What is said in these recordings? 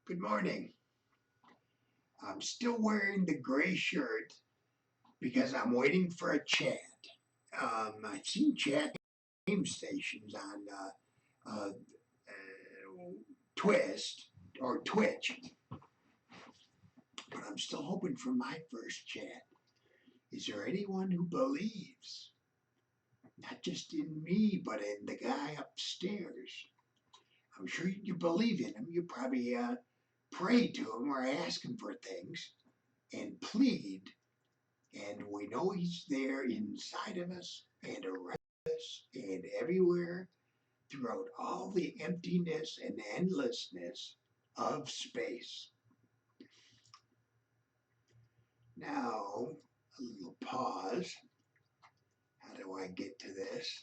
Good morning. I'm still wearing the gray shirt because I'm waiting for a chat. I've seen chat game stations on uh, Twist or Twitch, but I'm still hoping for my first chat. Is there anyone who believes, not just in me, but in the guy upstairs? I'm sure you believe in him. You probably pray to him or ask him for things and plead. And we know he's there inside of us and around us and everywhere throughout all the emptiness and endlessness of space. Now, a little pause. How do I get to this?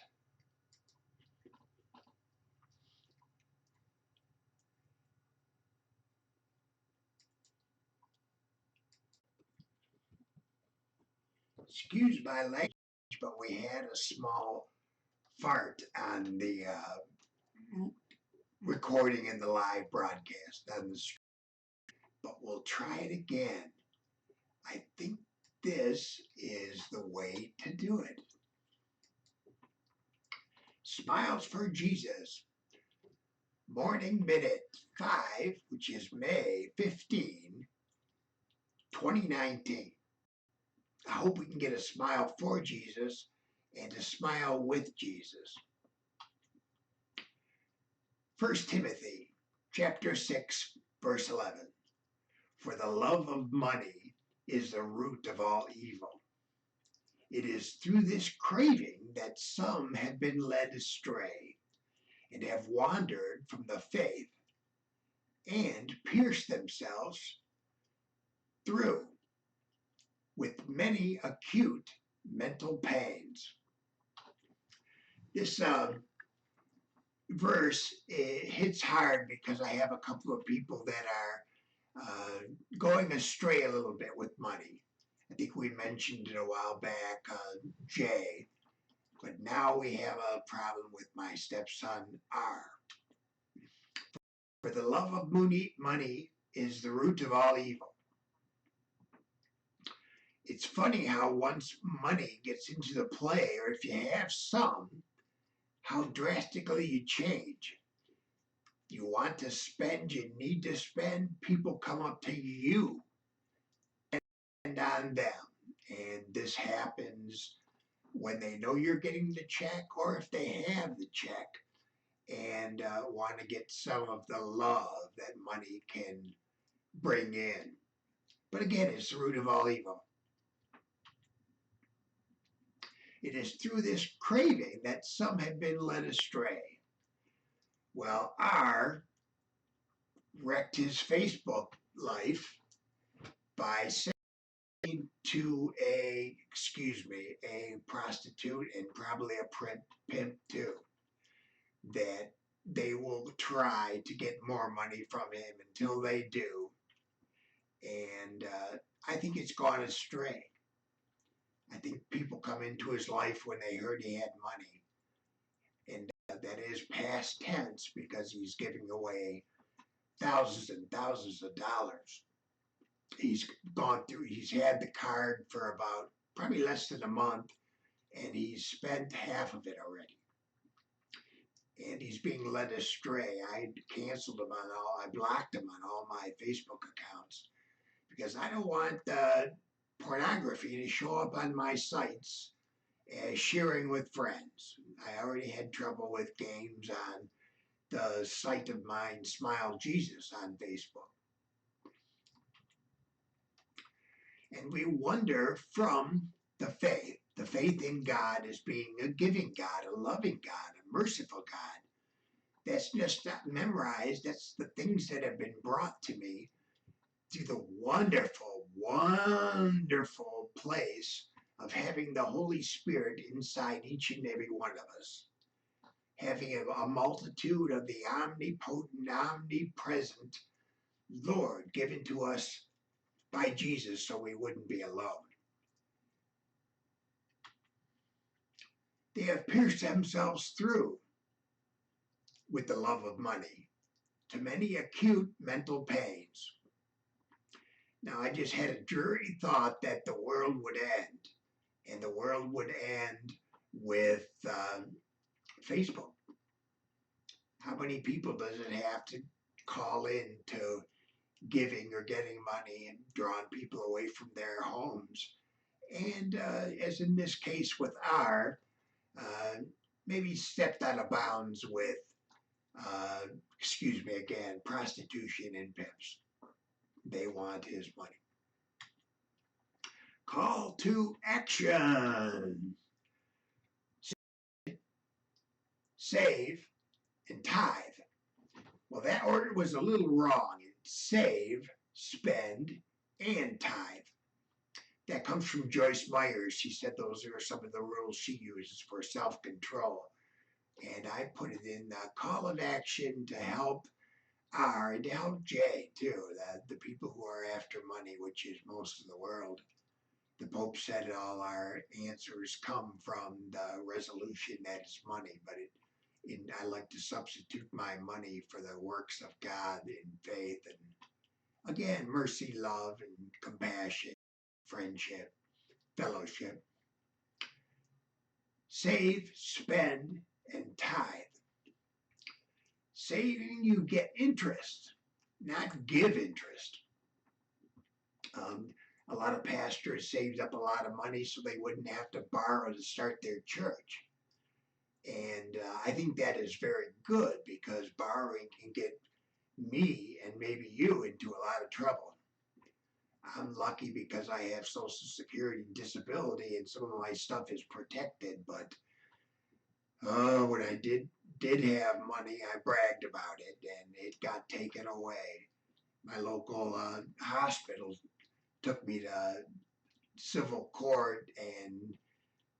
Excuse my language, but we had a small fart on the recording in the live broadcast on the stream. But we'll try it again. I think this is the way to do it. Smiles for Jesus, Morning Minute 5, which is May 15, 2019. I hope we can get a smile for Jesus and a smile with Jesus. 1 Timothy chapter 6, verse 11. For the love of money is the root of all evil. It is through this craving that some have been led astray and have wandered from the faith and pierced themselves through with many acute mental pains. This verse hits hard because I have a couple of people that are going astray a little bit with money. I think we mentioned it a while back, Jay, but now we have a problem with my stepson, R. For the love of money is the root of all evil. It's funny how once money gets into the play, or if you have some, how drastically you change. You want to spend, you need to spend, people come up to you and on them. And this happens when they know you're getting the check or if they have the check and want to get some of the love that money can bring in. But again, it's the root of all evil. It is through this craving that some have been led astray. Well, R wrecked his Facebook life by saying to a prostitute and probably a pimp too, that they will try to get more money from him until they do. And I think it's gone astray. I think people come into his life when they heard he had money. And that is past tense because he's giving away thousands and thousands of dollars. He's had the card for about probably less than a month, and he's spent half of it already. And he's being led astray. I canceled him I blocked him on all my Facebook accounts because I don't want pornography to show up on my sites as sharing with friends. I already had trouble with games on the site of mine, Smile Jesus, on Facebook. And we wonder from the faith in God as being a giving God, a loving God, a merciful God. That's just not memorized. That's the things that have been brought to me through the wonderful, wonderful place of having the Holy Spirit inside each and every one of us. Having a multitude of the omnipotent, omnipresent Lord given to us by Jesus so we wouldn't be alone. They have pierced themselves through with the love of money to many acute mental pains. Now, I just had a dreary thought that the world would end, and the world would end with Facebook. How many people does it have to call in to giving or getting money and drawing people away from their homes? And as in this case with R, maybe stepped out of bounds with, excuse me again, prostitution and pimps. They want his money. Call to action. Save and tithe. Well, that order was a little wrong. It's save, spend, and tithe. That comes from Joyce Myers. She said those are some of the rules she uses for self-control. And I put it in the call of action to help R and to help J too, the people who are after money, which is most of the world. The Pope said all our answers come from the resolution that is money, but I like to substitute my money for the works of God in faith and, again, mercy, love, and compassion, friendship, fellowship. Save, spend, and tithe. Saving, you get interest, not give interest. A lot of pastors saved up a lot of money so they wouldn't have to borrow to start their church. And I think that is very good because borrowing can get me and maybe you into a lot of trouble. I'm lucky because I have Social Security and disability and some of my stuff is protected, but when I did have money, I bragged about it and it got taken away. My local hospital took me to civil court and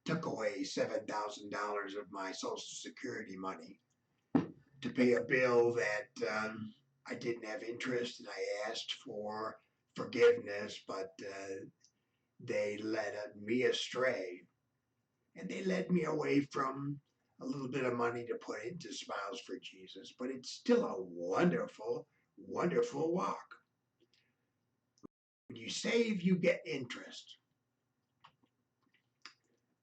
took away $7,000 of my Social Security money to pay a bill that I didn't have interest, and I asked for forgiveness, but they led me astray, and they led me away from a little bit of money to put into Smiles for Jesus, but it's still a wonderful, wonderful walk. When you save, you get interest.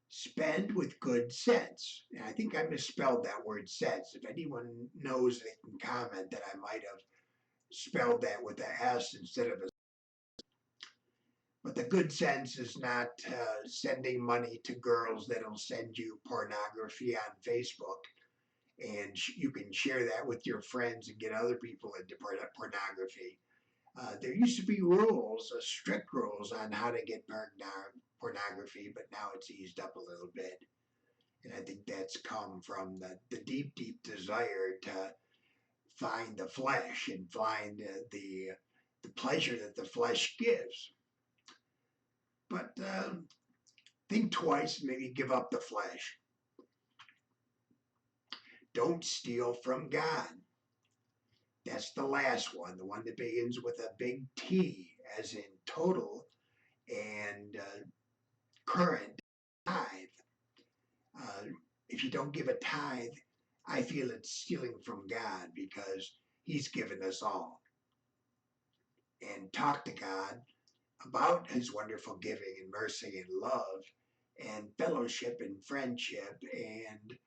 Spend with good sense. And I think I misspelled that word sense. If anyone knows, they can comment that I might have spelled that with a S instead of a. But the good sense is not sending money to girls that'll send you pornography on Facebook. And you can share that with your friends and get other people into pornography. There used to be rules, strict rules on how to get pornography, but now it's eased up a little bit. And I think that's come from the deep, deep desire to find the flesh and find the pleasure that the flesh gives. But think twice, maybe give up the flesh. Don't steal from God. That's the last one, the one that begins with a big T, as in total and current tithe. If you don't give a tithe, I feel it's stealing from God because He's given us all. And talk to God about His wonderful giving and mercy and love and fellowship and friendship. And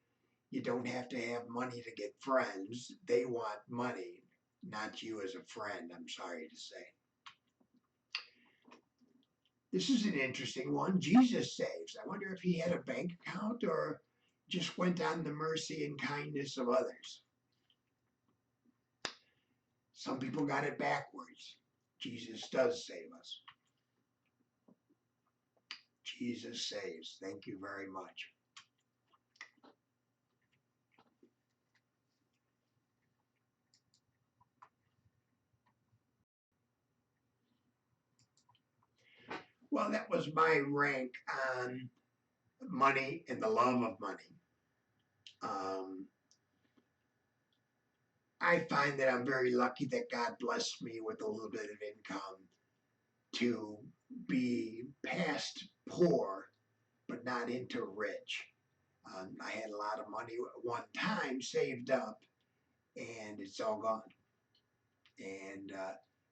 you don't have to have money to get friends. They want money, not you as a friend, I'm sorry to say. This is an interesting one. Jesus saves. I wonder if He had a bank account or just went on the mercy and kindness of others. Some people got it backwards. Jesus does save us. Jesus saves. Thank you very much. Well, that was my rank on money and the love of money. I find that I'm very lucky that God blessed me with a little bit of income to be past poor, but not into rich. I had a lot of money at one time saved up, and it's all gone. And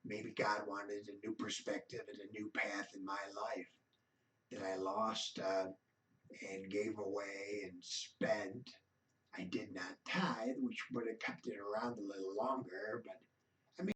maybe God wanted a new perspective and a new path in my life that I lost and gave away and spent. I did not tithe, which would have kept it around a little longer, but